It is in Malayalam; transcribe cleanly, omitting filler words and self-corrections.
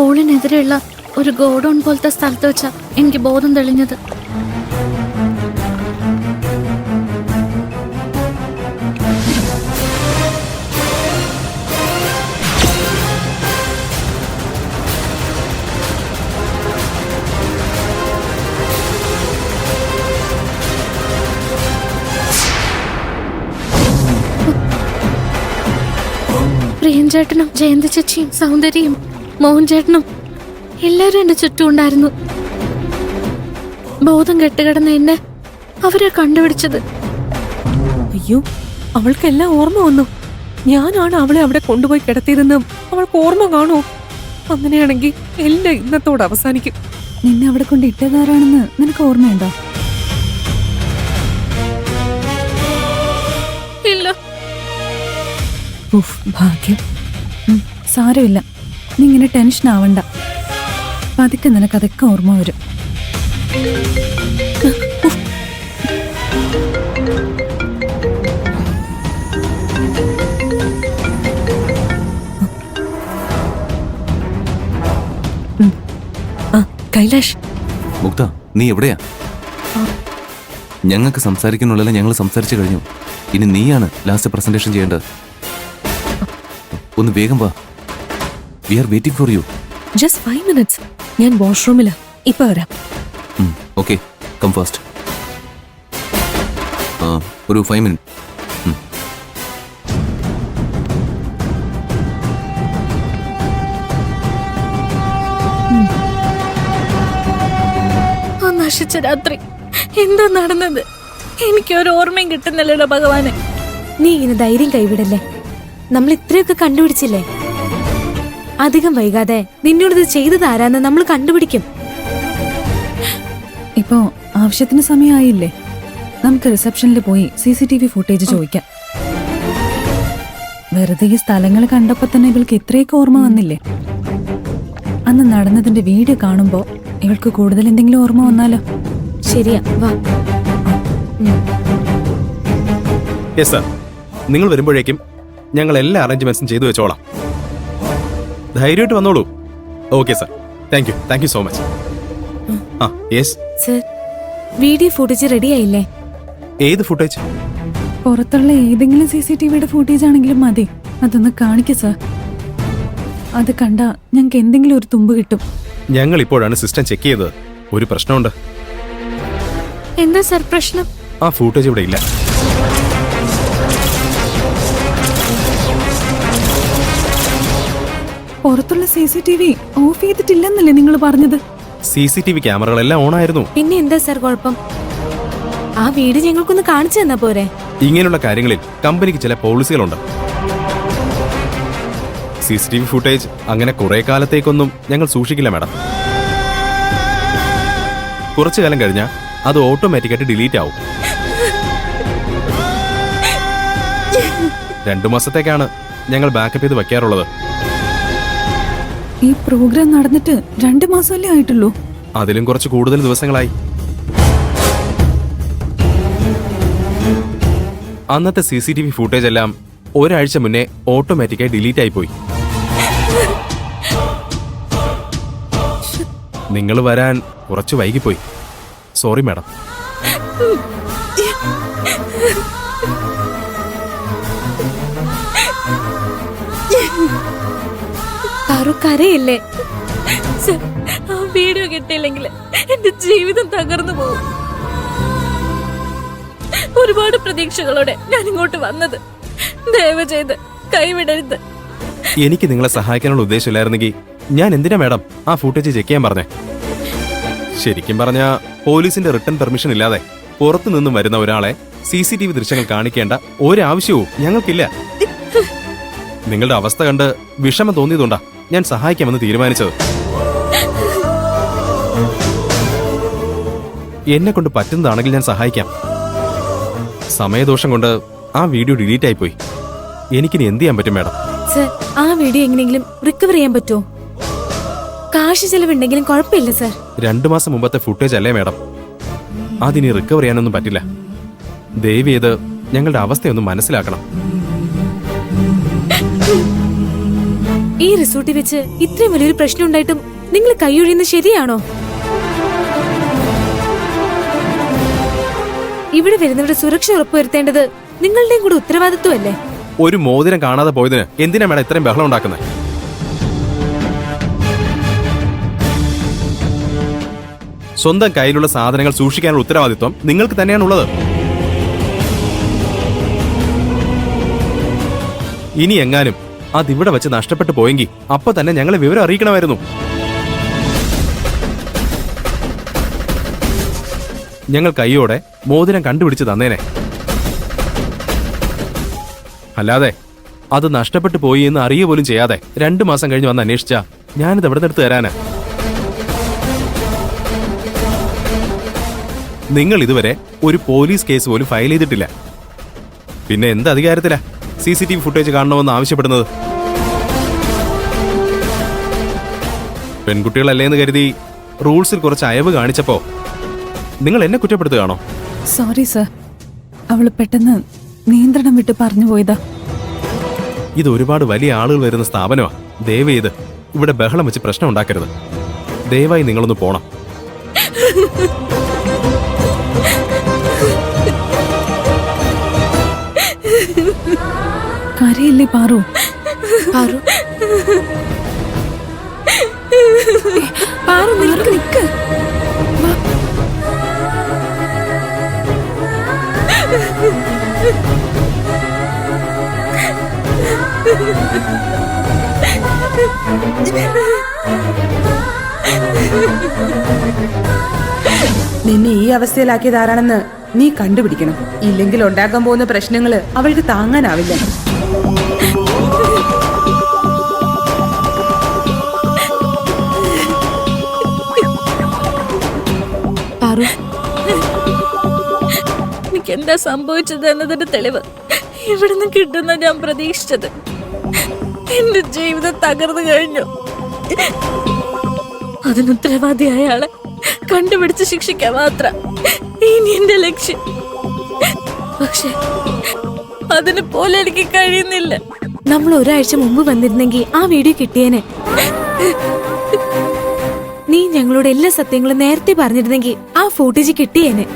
സ്കൂളിനെതിരെയുള്ള ഒരു ഗോഡൌൺ പോലത്തെ സ്ഥലത്ത് വെച്ചാ എനിക്ക് ബോധം തെളിഞ്ഞത്. പ്രിയൻ ചേട്ടനും ജയന്തി ചേച്ചിയും സൗന്ദര്യയും മോഹൻ ചേട്ടനും എല്ലാരും എന്റെ ചുറ്റും ഉണ്ടായിരുന്നു. ബോധം കെട്ടുകിടന്ന എന്നെ അവരെ കണ്ടുപിടിച്ചത്. അയ്യോ, അവൾക്കെല്ലാം ഓർമ്മ വന്നു. ഞാനാണ് അവളെ അവിടെ കൊണ്ടുപോയി കിടത്തിയതെന്ന് അവൾക്ക് ഓർമ്മ കാണുമോ? അങ്ങനെയാണെങ്കിൽ എല്ലാം ഇന്നത്തോടെ അവസാനിക്കും. നിന്നെ അവിടെ കൊണ്ട് ഇട്ടതാരാണെന്ന് നിനക്ക് ഓർമ്മയുണ്ടോ? ഇല്ല. ഭാഗ്യം. സാരമില്ല, നീ ഇങ്ങനെ ടെൻഷൻ ആവണ്ട. പതുക്കെ നിനക്കതൊക്കെ ഓർമ്മ വരും. കൈലാഷ്, മുക്ത, നീ എവിടെയാ? ഞങ്ങൾക്ക് സംസാരിക്കുന്നുള്ളല്ലേ ഞങ്ങൾ സംസാരിച്ചു കഴിഞ്ഞു. ഇനി നീയാണ് ലാസ്റ്റ് പ്രസന്റേഷൻ ചെയ്യേണ്ടത്. ഒന്ന് വേഗം വാ. We are waiting for you. Just 5 minutes. ഞാൻ വാഷ്റൂമിലാ, ഇപ്പൊ വരാം. Okay, come fast. ഒരു 5 minutes. ആ നശിച്ച രാത്രി എന്താ നടന്നത്? എനിക്കൊരു ഓർമ്മയും കിട്ടുന്നില്ലല്ലോ ഭഗവാനെ. നീ ഇങ്ങനെ ധൈര്യം കൈവിടല്ലേ. നമ്മൾ ഇത്രയൊക്കെ കണ്ടുപിടിച്ചില്ലേ. അധികം വൈകാതെ നിന്നോടിത് ചെയ്തത് ആരാന്ന് നമ്മൾ കണ്ടുപിടിക്കും. ഇപ്പോ ആവശ്യത്തിന് സമയമായില്ലേ? നമുക്ക് റിസപ്ഷനിൽ പോയി CCTV ഫുട്ടേജ് ചോദിക്കാം. വെറുതെ ഈ സ്ഥലങ്ങൾ കണ്ടപ്പോ തന്നെ ഇവൾക്ക് ഇത്രയൊക്കെ ഓർമ്മ വന്നില്ലേ? അന്ന് നടന്നതിന്റെ വീഡിയോ കാണുമ്പോ ഇവൾക്ക് കൂടുതൽ എന്തെങ്കിലും ഓർമ്മ വന്നാലോ? ശരിയാ, വാ. യെസ് സർ, നിങ്ങൾ വരുമ്പോഴേക്കും ഞങ്ങൾ എല്ലാ അറേഞ്ച്മെന്റ്സും ചെയ്തു വെച്ചോളാം. ധൈര്യമായിട്ട് വന്നോളൂ. Okay sir, thank you so much. Yes sir, video footage ready ആയില്ലേ? ഏത് ഫുട്ടേജ്? പുറത്തുള്ള ഏതെങ്കിലും CCTVയുടെ ഫുട്ടേജ് ആണെങ്കിലും മതി. അതൊന്ന് കാണിക്ക സർ. അത് കണ്ടാ ഞങ്ങൾക്ക് എന്തെങ്കിലും ഒരു തുമ്പ് കിട്ടും. ഞങ്ങൾ ഇപ്പോഴാണ് സിസ്റ്റം ചെക്ക് ചെയ്തത്. ഒരു പ്രശ്നമുണ്ട്. എന്താ സർ പ്രശ്നം? ആ ഫുട്ടേജ് ഇവിടെ ഇല്ല. പുറത്തുള്ള CCTV ഓഫ് ചെയ്തിട്ടില്ലെന്നല്ലേ നിങ്ങൾ പറഞ്ഞത്? CCTV ക്യാമറകളെല്ലാം ഓൺ ആയിരുന്നു. പിന്നെ എന്താ സർ കുഴപ്പം? ആ വീട് ഞങ്ങൾക്കൊന്ന് കാണിച്ചു തന്നാ പോരെ? ഇങ്ങനെയുള്ള കാര്യങ്ങളിൽ കമ്പനിക്ക് ചില പോളിസികളുണ്ട്. CCTV ഫുട്ടേജ് അങ്ങനെ കുറെ കാലത്തേക്കൊന്നും ഞങ്ങൾ സൂക്ഷിക്കില്ല മാഡം. കുറച്ചു കാലം കഴിഞ്ഞാൽ അത് ഓട്ടോമാറ്റിക്കായിട്ട് ഡിലീറ്റ് ആവും. 2 മാസത്തേക്കാണ് ഞങ്ങൾ ബാക്കപ്പ് ചെയ്ത് വെക്കാറുള്ളത്. ഈ പ്രോഗ്രാം നടന്നിട്ട് 2 മാസമല്ലേ ആയിട്ടുള്ളൂ? അതിലും കുറച്ച് കൂടുതൽ ദിവസങ്ങളായി. അന്നത്തെ CCTV ഫുട്ടേജ് എല്ലാം ഒരാഴ്ച മുന്നേ ഓട്ടോമാറ്റിക്കായി ഡിലീറ്റ് ആയിപ്പോയി. നിങ്ങൾ വരാൻ കുറച്ച് വൈകിപ്പോയി. Sorry madam. കരയില്ലേ? സർ, ആ വീഡിയോ കിട്ടിയില്ലെങ്കിൽ എന്റെ ജീവിതം തകർന്നു പോകും. ഒരുപാട് പ്രതീക്ഷകളോടെ ഞാൻ ഇങ്ങോട്ട് വന്നത്. ദയവ് ചെയ്ത് കൈവിടരുത്. എനിക്ക് നിങ്ങളെ സഹായിക്കാനുള്ള ഉദ്ദേശമില്ലായിരുന്നെങ്കിൽ ഞാൻ എന്തിനാ മാഡം ആ ഫുട്ടേജ് ചെക്ക് ചെയ്യാൻ പറഞ്ഞേ? ശരിക്കും പറഞ്ഞ പോലീസിന്റെ റിട്ടേൺ പെർമിഷൻ ഇല്ലാതെ പുറത്തു നിന്നും വരുന്ന ഒരാളെ CCTV ദൃശ്യങ്ങൾ കാണിക്കേണ്ട ഒരാവശ്യവും ഞങ്ങൾക്കില്ല. നിങ്ങളുടെ അവസ്ഥ കണ്ട് വിഷമം തോന്നിയതുകൊണ്ടാ ഞാൻ സഹായിക്കാമെന്ന് തീരുമാനിച്ചത്. എന്നെ കൊണ്ട് പറ്റുന്നതാണെങ്കിൽ ഞാൻ സഹായിക്കാം. സമയദോഷം കൊണ്ട് ആ വീഡിയോ ഡിലീറ്റ് ആയിപ്പോയി. എനിക്കിനി എന്ത് ചെയ്യാൻ പറ്റും മാഡം? സർ, ആ വീഡിയോ എങ്ങനെയെങ്കിലും റിക്കവർ ചെയ്യാൻ പറ്റുമോ? കാശ് ചെലവുണ്ടെങ്കിലും കുഴപ്പമില്ല സർ. 2 മാസം മുമ്പത്തെ ഫുട്ടേജ് അല്ലേ മാഡം? അതിനി റിക്കവർ ചെയ്യാനൊന്നും പറ്റില്ല. ദയവ് ചെയ്ത് ഞങ്ങളുടെ അവസ്ഥയൊന്നും മനസ്സിലാക്കണം. ഈ റിസോർട്ടിൽ വെച്ച് ഇത്രയും വലിയൊരു പ്രശ്നം ഉണ്ടായിട്ടും നിങ്ങൾ കൈയൊഴിയുന്നത് ശരിയാണോ? ഇവിടെ വരുന്നവരുടെ സുരക്ഷ ഉറപ്പുവരുത്തേണ്ടത് നിങ്ങളുടെയും കൂടെ ഉത്തരവാദിത്വമല്ലേ? ഒരു മോതിരം കാണാതെ പോയതിന് എന്തിനാ മേഡം ഇത്രയും ബഹളം ഉണ്ടാക്കുന്നത്? സ്വന്തം കയ്യിലുള്ള സാധനങ്ങൾ സൂക്ഷിക്കാനുള്ള ഉത്തരവാദിത്വം നിങ്ങൾക്ക് തന്നെയാണുള്ളത്. ഇനി എങ്ങാനും അതിവിടെ വെച്ച് നഷ്ടപ്പെട്ടു പോയെങ്കിൽ അപ്പൊ തന്നെ ഞങ്ങളെ വിവരം അറിയിക്കണമായിരുന്നു. ഞങ്ങൾ കൈയോടെ മോതിരം കണ്ടുപിടിച്ച് തന്നേനെ. അല്ലാതെ അത് നഷ്ടപ്പെട്ടു പോയി എന്ന് അറിയ പോലും ചെയ്യാതെ 2 മാസം കഴിഞ്ഞ് വന്ന് അന്വേഷിച്ചാ ഞാനിത് എവിടെ നിന്ന് എടുത്തു തരാനാ? നിങ്ങൾ ഇതുവരെ ഒരു പോലീസ് കേസ് പോലും ഫയൽ ചെയ്തിട്ടില്ല. പിന്നെ എന്ത് അധികാരത്തിലാ CCTV ഫുട്ടേജ് കാണണമെന്ന് ആവശ്യപ്പെടുന്നത്? പെൺകുട്ടികളല്ലേ എന്ന് കരുതി റൂൾസിൽ കുറച്ച് അയവ് കാണിച്ചപ്പോ നിങ്ങൾ എന്നെ കുറ്റപ്പെടുത്തുകയാണോ? സോറി സർ, അവള് പെട്ടെന്ന് നിയന്ത്രണം വിട്ട് പറഞ്ഞു പോയതാ. ഇത് ഒരുപാട് വലിയ ആളുകൾ വരുന്ന സ്ഥാപനമാ. ദയവ് ചെയ്ത് ഇവിടെ ബഹളം വെച്ച് പ്രശ്നം ഉണ്ടാക്കരുത്. ദയവായി നിങ്ങളൊന്ന് പോണം. കരയില്ലേ പാറു? പാറു, പാറു നിൽക്ക് നിൽക്ക്. നിന്നെ ഈ അവസ്ഥയിലാക്കിയത് ആരാണെന്ന് നീ കണ്ടുപിടിക്കണം. ഇല്ലെങ്കിൽ ഉണ്ടാക്കാൻ പോകുന്ന പ്രശ്നങ്ങള് അവൾക്ക് താങ്ങാനാവില്ല. പാറു, എനിക്ക് എന്താ സംഭവിച്ചത് എന്നതിന്റെ തെളിവ് ഇവിടുന്ന് കിട്ടുന്ന ഞാൻ പ്രതീക്ഷിച്ചത്. എന്റെ ജീവിതം തകർന്നു കഴിഞ്ഞു. അതിനുത്തരവാദിയായ ആളെ കണ്ടുപിടിച്ച് ശിക്ഷിക്കാൻ മാത്രം ഇനി എന്റെ ലക്ഷ്യം. പക്ഷെ അതിന് പോലെ എനിക്ക് കഴിയുന്നില്ല. നമ്മൾ ഒരാഴ്ച മുമ്പ് വന്നിരുന്നെങ്കിൽ ആ വീഡിയോ കിട്ടിയേനെ. നീ ഞങ്ങളോട് എല്ലാ സത്യങ്ങളും നേരത്തെ പറഞ്ഞിരുന്നെങ്കിൽ ആ ഫൂട്ടേജ് കിട്ടിയേനെ.